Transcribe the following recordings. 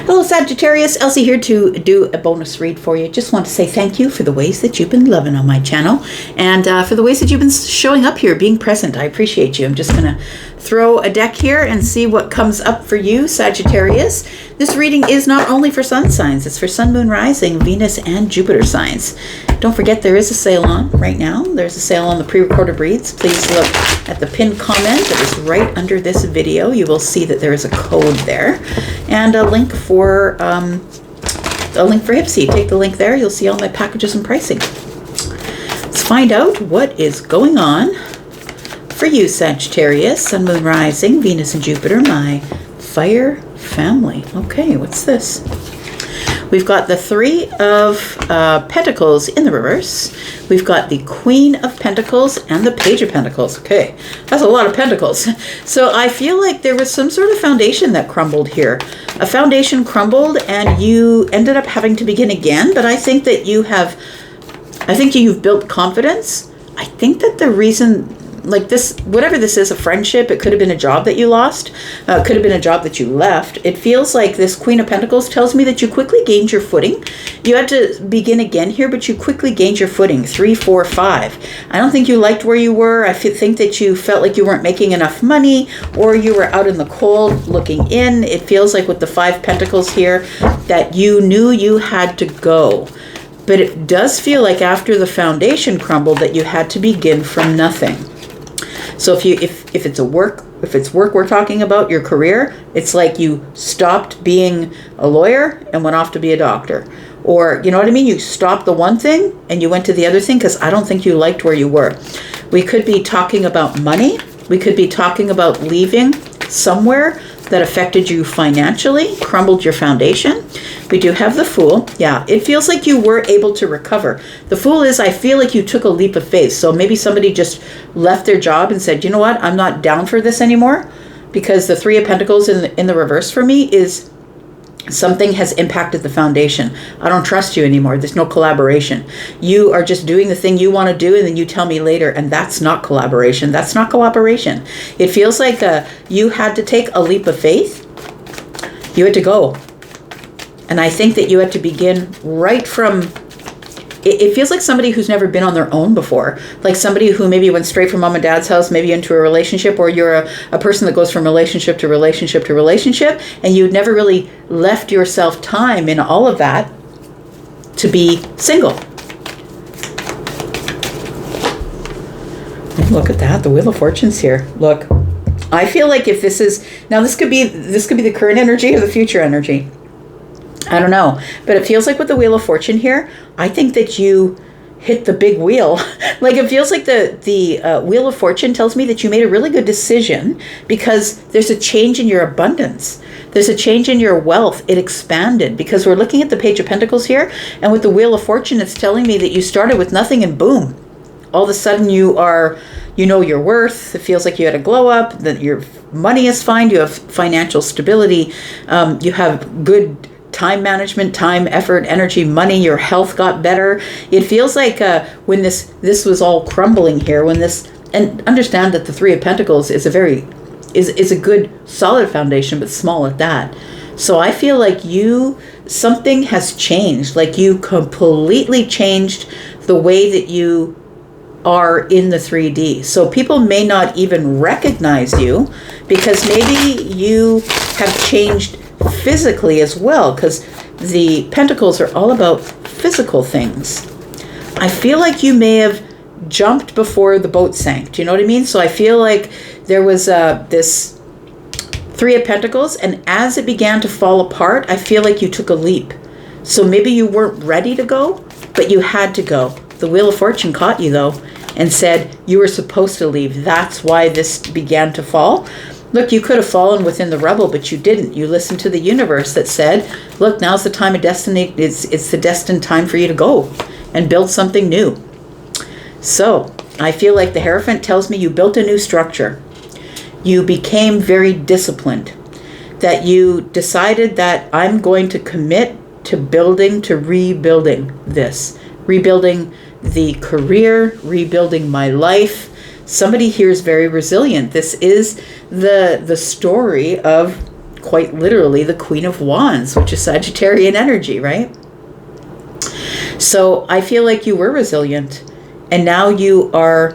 Hello Sagittarius, Elsie here to do a bonus read for you. Just want to say thank you for the ways that you've been loving on my channel and for the ways that you've been showing up here, being present. I appreciate you. I'm just going to throw a deck here and see what comes up for you, Sagittarius. This reading is not only for sun signs, it's for sun, moon, rising, Venus, and Jupiter signs. Don't forget there is a sale on right now. There's a sale on the pre-recorded reads. Please look at the pinned comment that is right under this video. You will see that there is a code there and a link for Hypsee. Take the link there. You'll see all my packages and pricing. Let's find out what is going on for you, Sagittarius, sun, moon, rising, Venus, and Jupiter, my fire family. Okay, what's this? We've got the Three of Pentacles in the reverse. We've got the Queen of Pentacles and the Page of Pentacles. Okay, that's a lot of pentacles. So I feel like there was some sort of foundation that crumbled here. A foundation crumbled and you ended up having to begin again. But I think that you've built confidence. I think that the reason, like this, whatever this is, a friendship, it could have been a job that you lost, it could have been a job that you left. It feels like this Queen of Pentacles tells me that you quickly gained your footing. You had to begin again here, but you quickly gained your footing. 3, 4, 5. I don't think you liked where you were. I think that you felt like you weren't making enough money, or you were out in the cold looking in. It feels like with the 5 Pentacles here that you knew you had to go. But it does feel like after the foundation crumbled that you had to begin from nothing. So if it's work we're talking about, your career, it's like you stopped being a lawyer and went off to be a doctor. Or, you know what I mean? You stopped the one thing and you went to the other thing because I don't think you liked where you were. We could be talking about money. We could be talking about leaving somewhere that affected you financially, crumbled your foundation. We do have the Fool. Yeah, it feels like you were able to recover. The Fool is, I feel like you took a leap of faith. So maybe somebody just left their job and said, you know what, I'm not down for this anymore. Because the Three of Pentacles in the reverse for me is something has impacted the foundation. I don't trust you anymore. There's no collaboration. You are just doing the thing you want to do and then you tell me later, and that's not collaboration. That's not cooperation. It feels like you had to take a leap of faith. You had to go. And I think that you had to begin right from, it feels like somebody who's never been on their own before. Like somebody who maybe went straight from mom and dad's house, maybe into a relationship, or you're a person that goes from relationship to relationship to relationship, and you'd never really left yourself time in all of that to be single. Look at that, the Wheel of Fortune's here. Look, I feel like if this is, now this could be the current energy or the future energy. I don't know, but it feels like with the Wheel of Fortune here, I think that you hit the big wheel. Like it feels like the Wheel of Fortune tells me that you made a really good decision because there's a change in your abundance. There's a change in your wealth. It expanded because we're looking at the Page of Pentacles here, and with the Wheel of Fortune, it's telling me that you started with nothing and boom, all of a sudden you know your worth. It feels like you had a glow up, that your money is fine, you have financial stability, you have good time management, time, effort, energy, money, your health got better. It feels like when this was all crumbling here, and understand that the Three of Pentacles is a good solid foundation, but small at that. So I feel like something has changed, like you completely changed the way that you are in the 3D. So people may not even recognize you because maybe you have changed physically as well, because the Pentacles are all about physical things. I feel like you may have jumped before the boat sank. Do you know what I mean? So I feel like there was this Three of Pentacles, and as it began to fall apart, I feel like you took a leap. So maybe you weren't ready to go, but you had to go. The Wheel of Fortune caught you though and said you were supposed to leave. That's why this began to fall. Look, you could have fallen within the rubble, but you didn't. You listened to the universe that said, look, now's the time of destiny. It's the destined time for you to go and build something new. So I feel like the Hierophant tells me you built a new structure. You became very disciplined, that you decided that I'm going to commit to rebuilding this, rebuilding the career, rebuilding my life. Somebody here is very resilient. This is the story of quite literally the Queen of Wands, which is Sagittarian energy, right? So I feel like you were resilient, and now you are,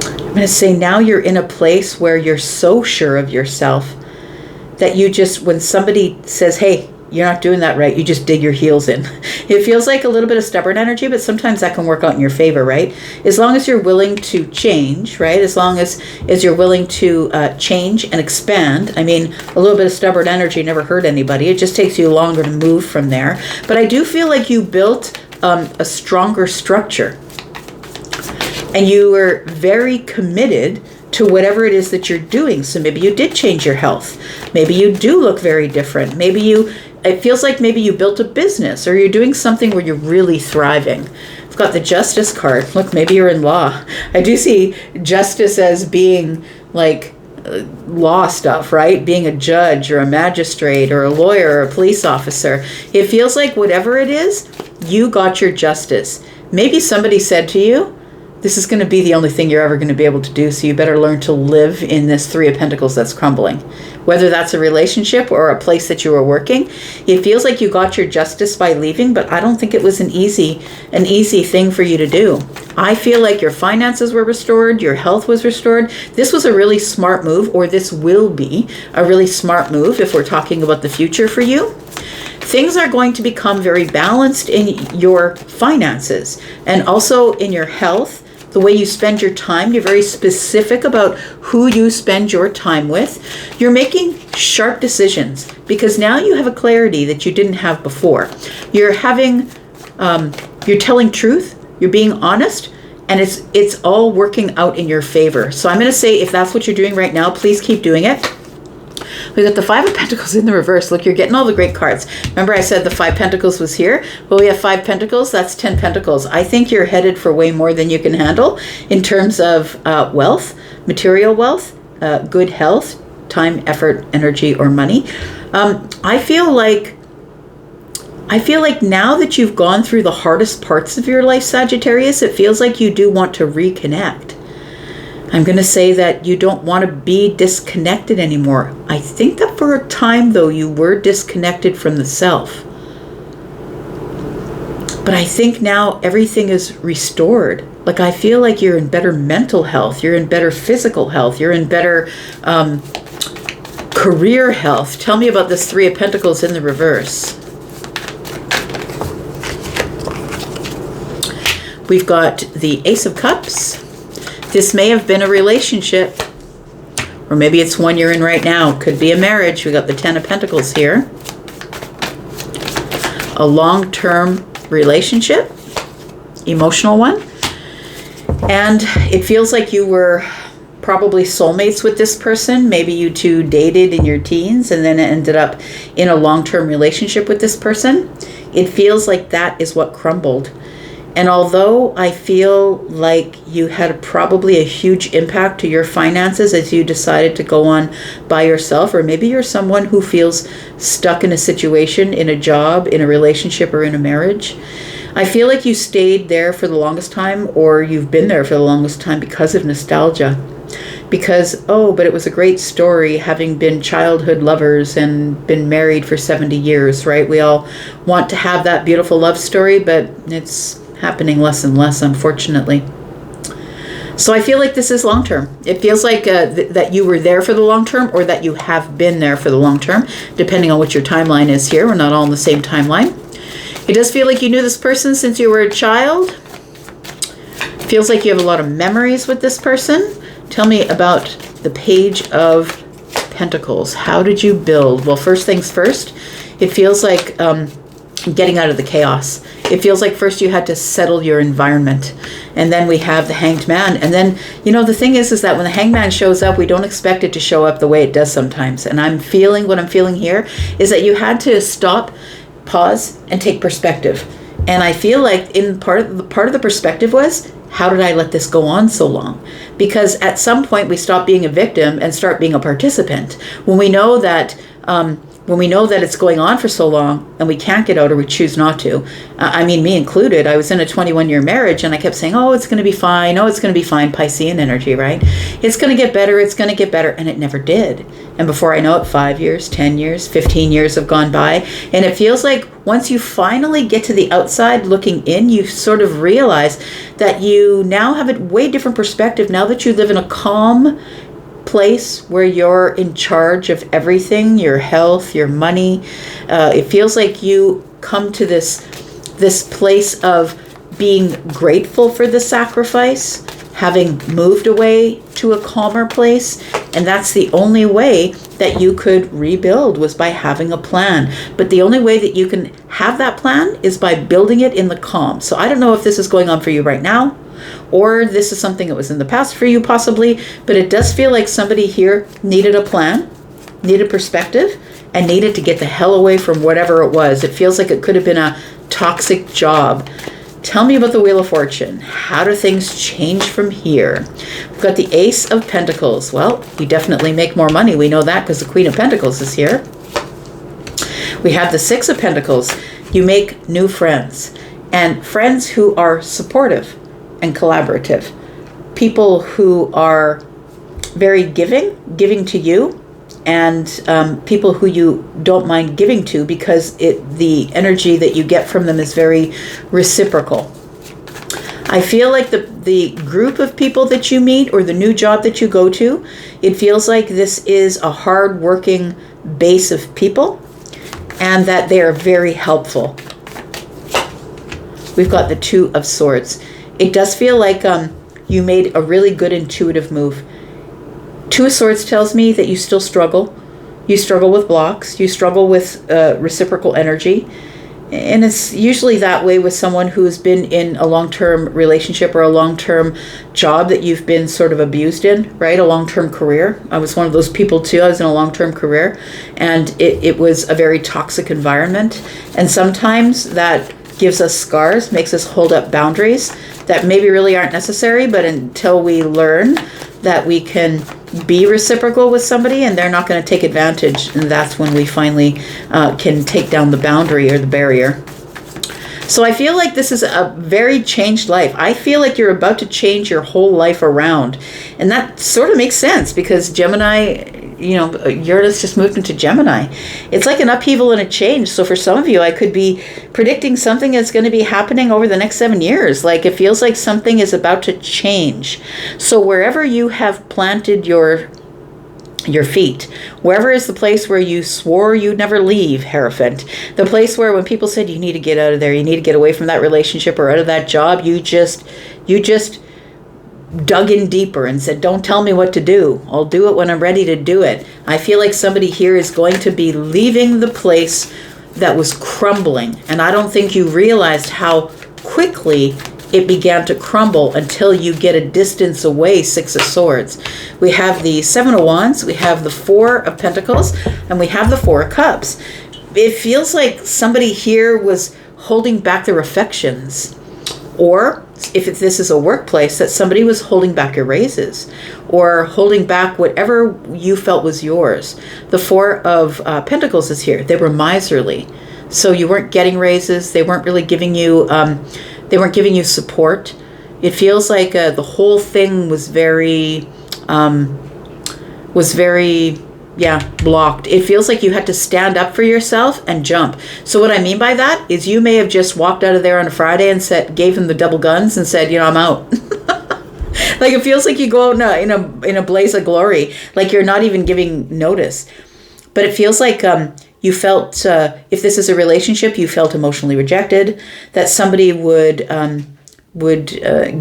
I'm going to say now you're in a place where you're so sure of yourself that you just, when somebody says, hey, you're not doing that right, you just dig your heels in. It feels like a little bit of stubborn energy, but sometimes that can work out in your favor, right? As long as you're willing to change, right? As long as you're willing to change and expand. I mean, a little bit of stubborn energy never hurt anybody. It just takes you longer to move from there. But I do feel like you built a stronger structure. And you were very committed to whatever it is that you're doing. So maybe you did change your health. Maybe you do look very different. It feels like maybe you built a business, or you're doing something where you're really thriving. I've got the Justice card. Look, maybe you're in law. I do see justice as being like law stuff, right? Being a judge or a magistrate or a lawyer or a police officer. It feels like whatever it is, you got your justice. Maybe somebody said to you, this is going to be the only thing you're ever going to be able to do, so you better learn to live in this Three of Pentacles that's crumbling. Whether that's a relationship or a place that you were working, it feels like you got your justice by leaving, but I don't think it was an easy thing for you to do. I feel like your finances were restored, your health was restored. This was a really smart move, or this will be a really smart move if we're talking about the future for you. Things are going to become very balanced in your finances and also in your health. The way you spend your time, you're very specific about who you spend your time with. You're making sharp decisions because now you have a clarity that you didn't have before. You're telling truth, you're being honest, and it's all working out in your favor. So I'm going to say, if that's what you're doing right now, please keep doing it. We got the Five of Pentacles in the reverse. Look, you're getting all the great cards. Remember I said the Five Pentacles was here? Well, we have 5 Pentacles. That's 10 Pentacles. I think you're headed for way more than you can handle in terms of wealth, material wealth, good health, time, effort, energy, or money. I feel like now that you've gone through the hardest parts of your life, Sagittarius, it feels like you do want to reconnect. I'm going to say that you don't want to be disconnected anymore. I think that for a time, though, you were disconnected from the self. But I think now everything is restored. Like, I feel like you're in better mental health. You're in better physical health. You're in better career health. Tell me about this Three of Pentacles in the reverse. We've got the Ace of Cups. This may have been a relationship, or maybe it's one you're in right now. Could be a marriage. We got the Ten of Pentacles here. A long-term relationship, emotional one. And it feels like you were probably soulmates with this person. Maybe you two dated in your teens and then ended up in a long-term relationship with this person. It feels like that is what crumbled. And although I feel like you had probably a huge impact to your finances as you decided to go on by yourself, or maybe you're someone who feels stuck in a situation, in a job, in a relationship, or in a marriage, I feel like you stayed there for the longest time, or you've been there for the longest time because of nostalgia. Because, but it was a great story having been childhood lovers and been married for 70 years, right? We all want to have that beautiful love story, but it's happening less and less, unfortunately. So I feel like this is long term. It feels like that you were there for the long term, or that you have been there for the long term, depending on what your timeline is here. We're not all on the same timeline. It does feel like you knew this person since you were a child. Feels like you have a lot of memories with this person. Tell me about the Page of Pentacles. How did you build? Well, first things first, it feels like getting out of the chaos. It feels like first you had to settle your environment, and then we have the Hanged Man. And then, the thing is that when the Hanged Man shows up, we don't expect it to show up the way it does sometimes. And what I'm feeling here is that you had to stop, pause, and take perspective. And I feel like part of the perspective was, how did I let this go on so long? Because at some point we stop being a victim and start being a participant. When we know that when we know that it's going on for so long and we can't get out or we choose not to, I mean, me included, I was in a 21-year marriage and I kept saying, oh, it's going to be fine. Oh, it's going to be fine. Piscean energy, right? It's going to get better. It's going to get better. And it never did. And before I know it, 5 years, 10 years, 15 years have gone by. And it feels like once you finally get to the outside looking in, you sort of realize that you now have a way different perspective now that you live in a calm place where you're in charge of everything, your health, your money. It feels like you come to this place of being grateful for the sacrifice, having moved away to a calmer place. And that's the only way that you could rebuild, was by having a plan. But the only way that you can have that plan is by building it in the calm. So I don't know if this is going on for you right now, or this is something that was in the past for you possibly, but it does feel like somebody here needed a plan, needed perspective, and needed to get the hell away from whatever it was. It feels like it could have been a toxic job. Tell me about the Wheel of Fortune. How do things change from here? We've got the Ace of Pentacles. Well, you definitely make more money. We know that because the Queen of Pentacles is here. We have the Six of Pentacles. You make new friends, and friends who are supportive and collaborative. People who are very giving to you, and people who you don't mind giving to because the energy that you get from them is very reciprocal. I feel like the group of people that you meet or the new job that you go to, it feels like this is a hard-working base of people and that they are very helpful. We've got the Two of Swords. It does feel like you made a really good intuitive move. Two of Swords tells me that you still struggle. You struggle with blocks. You struggle with reciprocal energy. And it's usually that way with someone who's been in a long-term relationship or a long-term job that you've been sort of abused in, right? A long-term career. I was one of those people too. I was in a long-term career, and it was a very toxic environment. And sometimes that gives us scars, makes us hold up boundaries that maybe really aren't necessary, but until we learn that we can be reciprocal with somebody and they're not going to take advantage, and that's when we finally can take down the boundary or the barrier. So I feel like this is a very changed life. I feel like you're about to change your whole life around. And that sort of makes sense because Gemini, Uranus just moved into Gemini. It's like an upheaval and a change. So for some of you, I could be predicting something that's going to be happening over the next 7 years. Like it feels like something is about to change. So wherever you have planted your feet, wherever is the place where you swore you'd never leave, Hierophant, the place where when people said you need to get out of there, you need to get away from that relationship or out of that job, you just dug in deeper and said, don't tell me what to do. I'll do it when I'm ready to do it. I feel like somebody here is going to be leaving the place that was crumbling. And I don't think you realized how quickly it began to crumble until you get a distance away. Six of Swords. We have the Seven of Wands, we have the Four of Pentacles, and we have the Four of Cups. It feels like somebody here was holding back their affections. Or if this is a workplace, that somebody was holding back your raises or holding back whatever you felt was yours. The Four of Pentacles is here. They were miserly. So you weren't getting raises. They weren't really giving you support. It feels like the whole thing was very blocked. It feels like you had to stand up for yourself and jump. So what I mean by that is you may have just walked out of there on a Friday and gave him the double guns and said, I'm out. Like it feels like you go out in a blaze of glory, like you're not even giving notice. But it feels like you felt, if this is a relationship, you felt emotionally rejected, that somebody would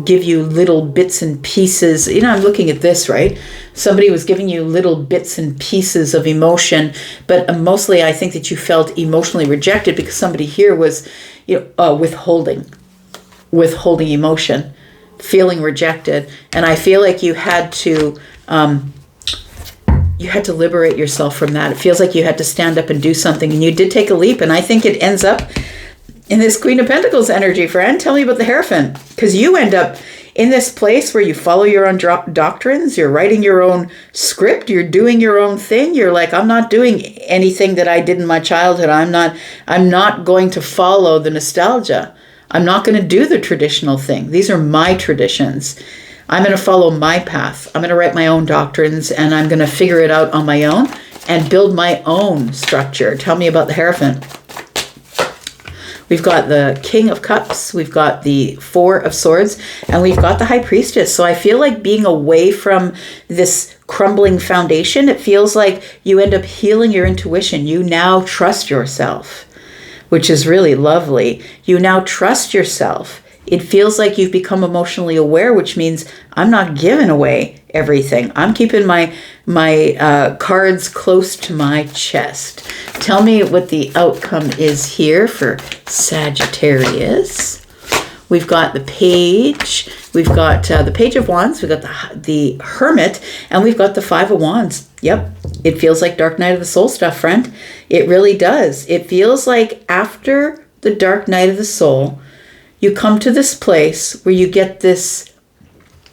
give you little bits and pieces. I'm looking at this, right? Somebody was giving you little bits and pieces of emotion, but mostly I think that you felt emotionally rejected because somebody here was, withholding emotion, feeling rejected. And I feel like you had to liberate yourself from that. It feels like you had to stand up and do something, and you did take a leap. And I think it ends up in this Queen of Pentacles energy, friend. Tell me about the Hierophant, because you end up in this place where you follow your own doctrines, you're writing your own script, you're doing your own thing. You're like, I'm not doing anything that I did in my childhood. I'm not going to follow the nostalgia. I'm not going to do the traditional thing. These are my traditions. I'm going to follow my path. I'm going to write my own doctrines, and I'm going to figure it out on my own and build my own structure. Tell me about the Hierophant. We've got the King of Cups, we've got the Four of Swords, and we've got the High Priestess. So I feel like being away from this crumbling foundation, it feels like you end up healing your intuition. You now trust yourself, which is really lovely. You now trust yourself. It feels like you've become emotionally aware, which means I'm not giving away everything. I'm keeping my cards close to my chest. Tell me what the outcome is here for Sagittarius. We've got the Page. We've got the Page of Wands. We've got the Hermit. And we've got the Five of Wands. Yep. It feels like Dark Night of the Soul stuff, friend. It really does. It feels like after the Dark Night of the Soul, you come to this place where you get this,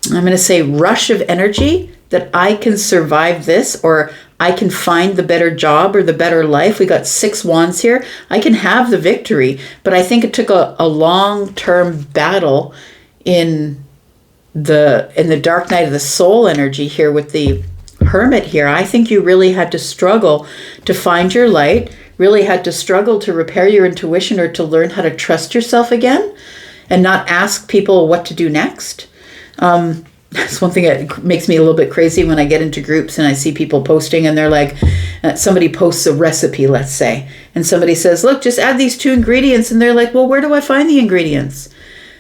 I'm going to say, rush of energy that I can survive this, or I can find the better job or the better life. We got 6 wands here. I can have the victory, but I think it took a long-term battle in the Dark Night of the Soul energy here with the Hermit here. I think you really had to struggle to find your light, really had to struggle to repair your intuition or to learn how to trust yourself again and not ask people what to do next. That's one thing that makes me a little bit crazy when I get into groups and I see people posting and they're like, somebody posts a recipe, let's say, and somebody says, look, just add these 2 ingredients. And they're like, well, where do I find the ingredients?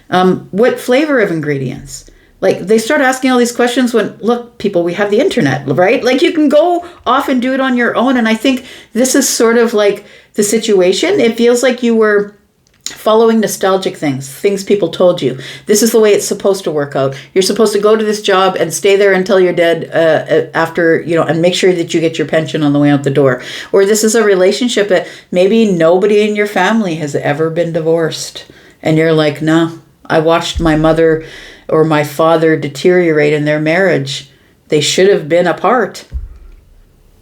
What flavor of ingredients? Like, they start asking all these questions when, look, people, we have the internet, right? Like, you can go off and do it on your own. And I think this is sort of like the situation. It feels like you were following nostalgic things people told you. This is the way it's supposed to work out. You're supposed to go to this job and stay there until you're dead after, and make sure that you get your pension on the way out the door. Or this is a relationship that maybe nobody in your family has ever been divorced. And you're like, no, I watched my mother or my father deteriorate in their marriage. They should have been apart.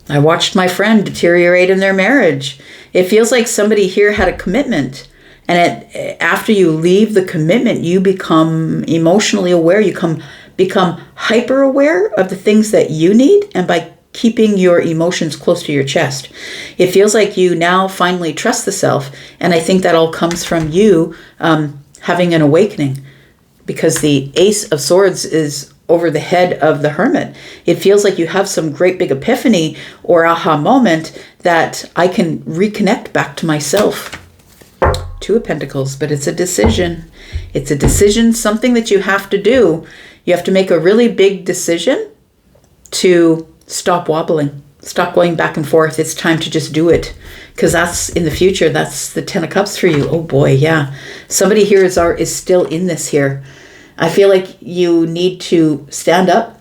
I watched my friend deteriorate in their marriage. It feels like somebody here had a commitment. And after you leave the commitment, you become emotionally aware. You become hyper aware of the things that you need. And by keeping your emotions close to your chest, it feels like you now finally trust the self. And I think that all comes from you having an awakening, because the Ace of Swords is over the head of the Hermit. It feels like you have some great big epiphany or aha moment that I can reconnect back to myself. 2 of Pentacles, but it's a decision. It's a decision, something that you have to do. You have to make a really big decision to stop wobbling, stop going back and forth. It's time to just do it, because that's in the future. That's the 10 of Cups for you. Oh boy, yeah. Somebody here is still in this here. I feel like you need to stand up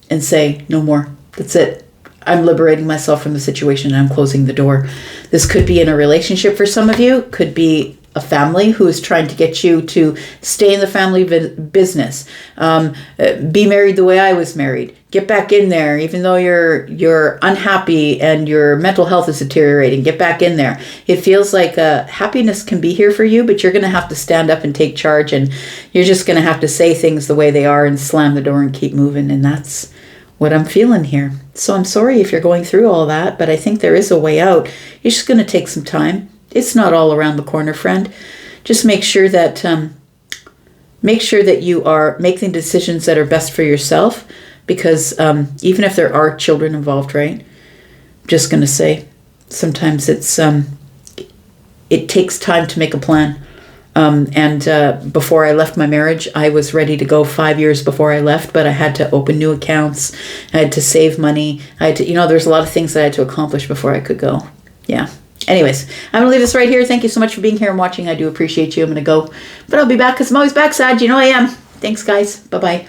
and say, no more. That's it. I'm liberating myself from the situation and I'm closing the door. This could be in a relationship for some of you. Could be a family who is trying to get you to stay in the family business. Be married the way I was married. Get back in there, even though you're unhappy and your mental health is deteriorating. Get back in there. It feels like happiness can be here for you, but you're going to have to stand up and take charge, and you're just going to have to say things the way they are and slam the door and keep moving. And that's what I'm feeling here. So I'm sorry if you're going through all that, but I think there is a way out. You're just going to take some time. It's not all around the corner, friend. Just make sure that you are making decisions that are best for yourself, because even if there are children involved, right? I'm just going to say, sometimes it takes time to make a plan. Before I left my marriage, I was ready to go 5 years before I left, but I had to open new accounts. I had to save money. I had to, there's a lot of things that I had to accomplish before I could go. Yeah. Anyways, I'm going to leave this right here. Thank you so much for being here and watching. I do appreciate you. I'm going to go, but I'll be back because I'm always back, Sag. I am. Thanks, guys. Bye-bye.